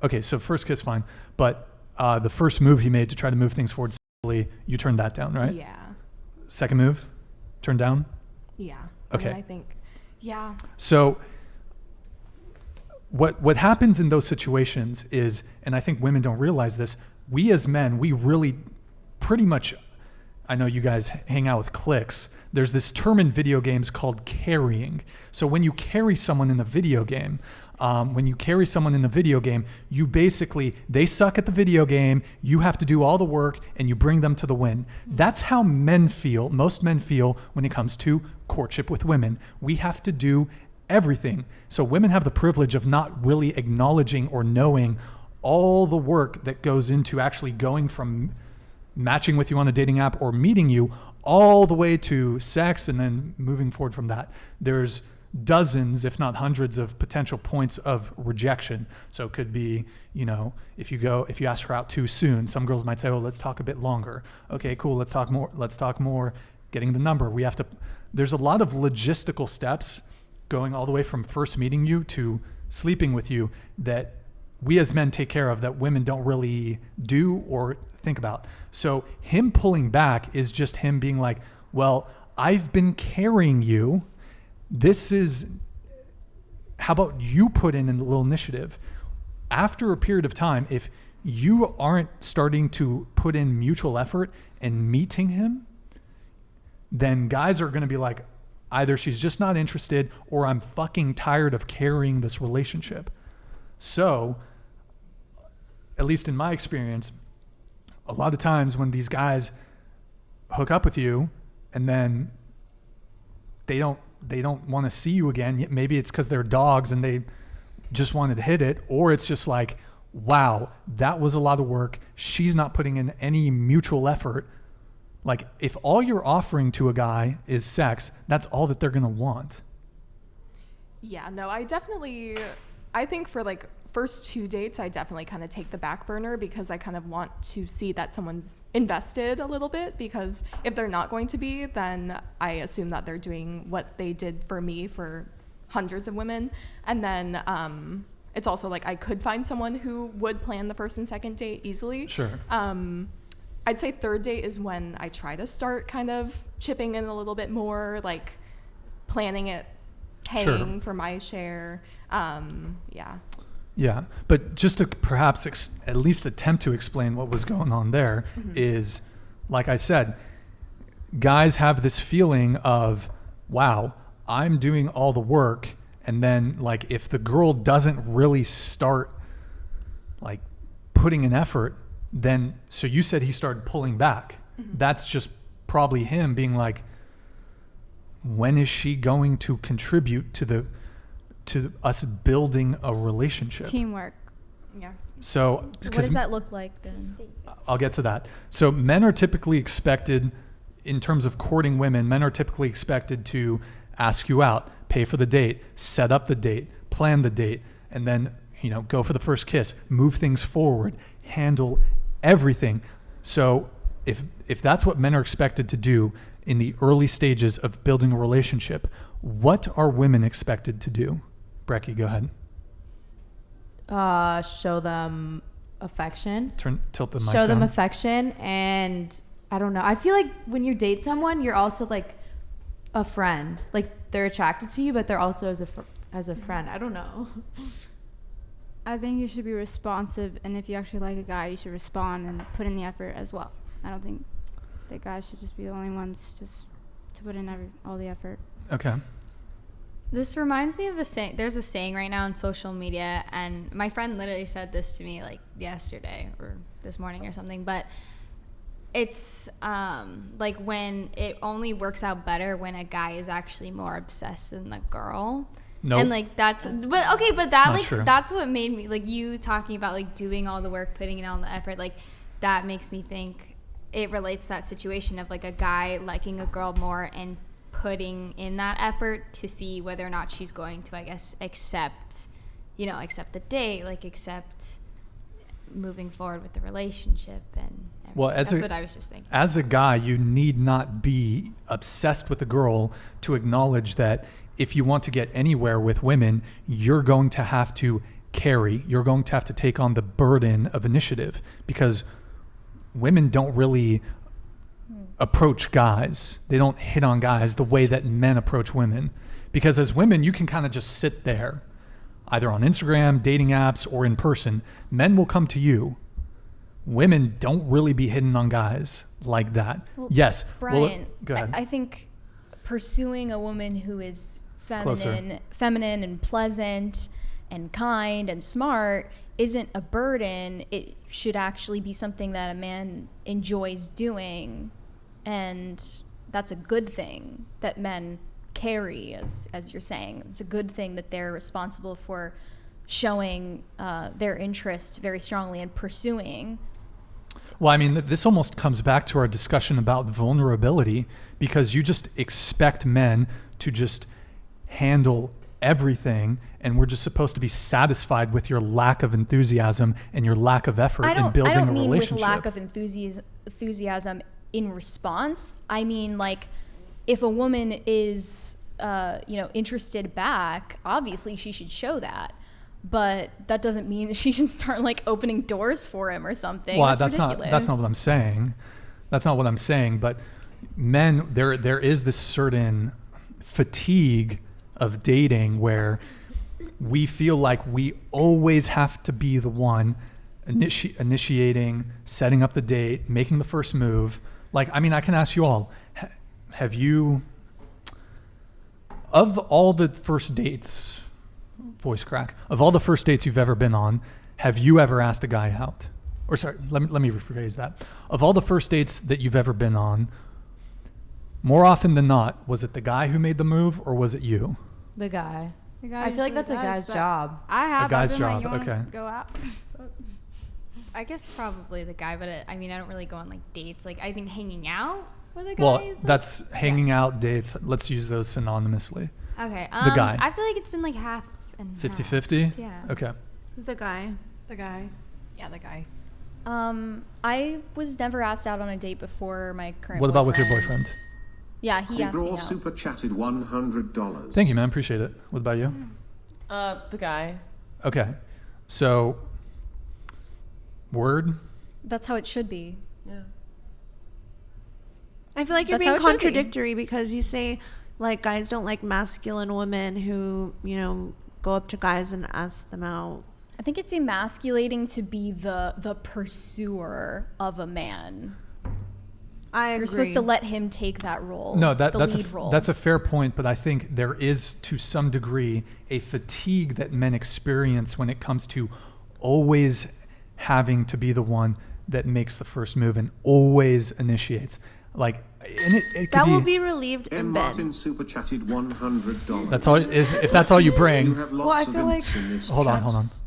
Okay, so first kiss, fine. But the first move he made to try to move things forward sexually, you turned that down, right? Yeah. Second move, turned down? Yeah. Okay. I think, yeah. So what happens in those situations is, and I think women don't realize this, we as men, we really pretty much, I know you guys hang out with cliques. There's this term in video games called carrying. So when you carry someone in a video game, you basically, they suck at the video game, you have to do all the work, and you bring them to the win. That's how men feel, most men feel when it comes to courtship with women. We have to do everything. So women have the privilege of not really acknowledging or knowing all the work that goes into actually going from matching with you on a dating app or meeting you all the way to sex and then moving forward from that. There's dozens, if not hundreds, of potential points of rejection. So it could be, if you ask her out too soon, some girls might say, oh, let's talk a bit longer. Okay, cool. Let's talk more, getting the number. There's a lot of logistical steps going all the way from first meeting you to sleeping with you that we as men take care of that women don't really do or think about. So him pulling back is just him being like, well, I've been carrying you. How about you put in a little initiative? After a period of time, if you aren't starting to put in mutual effort and meeting him, then guys are going to be like, either she's just not interested or I'm fucking tired of carrying this relationship. So, at least in my experience, a lot of times when these guys hook up with you and then they don't want to see you again, maybe it's because they're dogs and they just wanted to hit it, or it's just like, wow, that was a lot of work. She's not putting in any mutual effort. Like, if all you're offering to a guy is sex, that's all that they're going to want. Yeah, no, I think for like first 2 dates, I definitely kind of take the back burner because I kind of want to see that someone's invested a little bit, because if they're not going to be, then I assume that they're doing what they did for me for hundreds of women. And then it's also like I could find someone who would plan the first and second date easily. Sure. I'd say third date is when I try to start kind of chipping in a little bit more, like planning it, paying for my share. Yeah. Yeah, but just to perhaps at least attempt to explain what was going on there is, like I said, guys have this feeling of, wow, I'm doing all the work, and then like if the girl doesn't really start like putting an effort, then, so you said he started pulling back. That's just probably him being like, when is she going to contribute to us building a relationship? Teamwork. Yeah. So what does that look like then? I'll get to that. So men are typically expected, in terms of courting women, men are typically expected to ask you out, pay for the date, set up the date, plan the date, and then, go for the first kiss, move things forward, handle everything. So if that's what men are expected to do in the early stages of building a relationship, what are women expected to do? Brecky, go ahead. Show them affection. Tilt the mic Show them down. affection, and I don't know. I feel like when you date someone, you're also like a friend. Like they're attracted to you, but they're also as a friend. I don't know. I think you should be responsive, and if you actually like a guy, you should respond and put in the effort as well. I don't think that guys should just be the only ones just to put in all the effort. Okay. This reminds me of a saying. There's a saying right now on social media, and my friend literally said this to me like yesterday or this morning or something, but it's like when it only works out better when a guy is actually more obsessed than the girl. Nope. And like that's True. that's what made me, like, you talking about like doing all the work, putting in all the effort, like that makes me think it relates to that situation of like a guy liking a girl more and putting in that effort to see whether or not she's going to, I guess, accept the date, like accept moving forward with the relationship and everything. Well, that's what I was just thinking. As a guy, you need not be obsessed with a girl to acknowledge that if you want to get anywhere with women, you're going to have to carry. You're going to have to take on the burden of initiative because women don't really approach guys. They don't hit on guys the way that men approach women. Because as women, you can kind of just sit there, either on Instagram, dating apps, or in person. Men will come to you. Women don't really be hitting on guys like that. Well, Yes. Brian, go ahead. I think pursuing a woman who is Closer. feminine and pleasant and kind and smart isn't a burden. It should actually be something that a man enjoys doing, and that's a good thing that men carry, as you're saying. It's a good thing that they're responsible for showing their interest very strongly and pursuing. Well, I mean, this almost comes back to our discussion about vulnerability, because you just expect men to just handle everything, and we're just supposed to be satisfied with your lack of enthusiasm and your lack of effort in building I don't a mean relationship. with lack of enthusiasm in response. I mean, like, if a woman is, interested back, obviously she should show that. But that doesn't mean that she should start like opening doors for him or something. Well, that's not ridiculous. that's not what I'm saying. That's not what I'm saying. But men, there is this certain fatigue of dating where we feel like we always have to be the one initiating, setting up the date, making the first move. Like, I mean, I can ask you all, have you, of all the first dates, voice crack, of all the first dates you've ever been on, have you ever asked a guy out? Or sorry, let me rephrase that. Of all the first dates that you've ever been on, more often than not, was it the guy who made the move or was it you? The guy. The guy I feel like usually that's a does, guy's but job. I have. A guy's I've been job, like, you wanna okay. Go out. I guess probably the guy, but I mean, I don't really go on like dates. Like, I think hanging out with a guy Well, is like, that's hanging out, dates. Let's use those synonymously. okay. the guy. I feel like it's been like half and 50-50? Yeah. Okay. The guy. The guy. Yeah, the guy. I was never asked out on a date before my current. What about with your boyfriend? Yeah, he asked me Brawl out. super chatted $100. Thank you, man. Appreciate it. What about you? The guy. Okay. So, word? That's how it should be. Yeah. I feel like you're That's how being it should be. contradictory because you say like guys don't like masculine women who, go up to guys and ask them out. I think it's emasculating to be the pursuer of a man. I agree. You're supposed to let him take that role. No, the that's lead role. that's a fair point, but I think there is to some degree a fatigue that men experience when it comes to always having to be the one that makes the first move and always initiates. Like, and it could that will be relieved M. in Martin bed. super chatted $100. That's all. If that's all you You bring. have Well, I lots of feel like- imps in this Hold on. chat.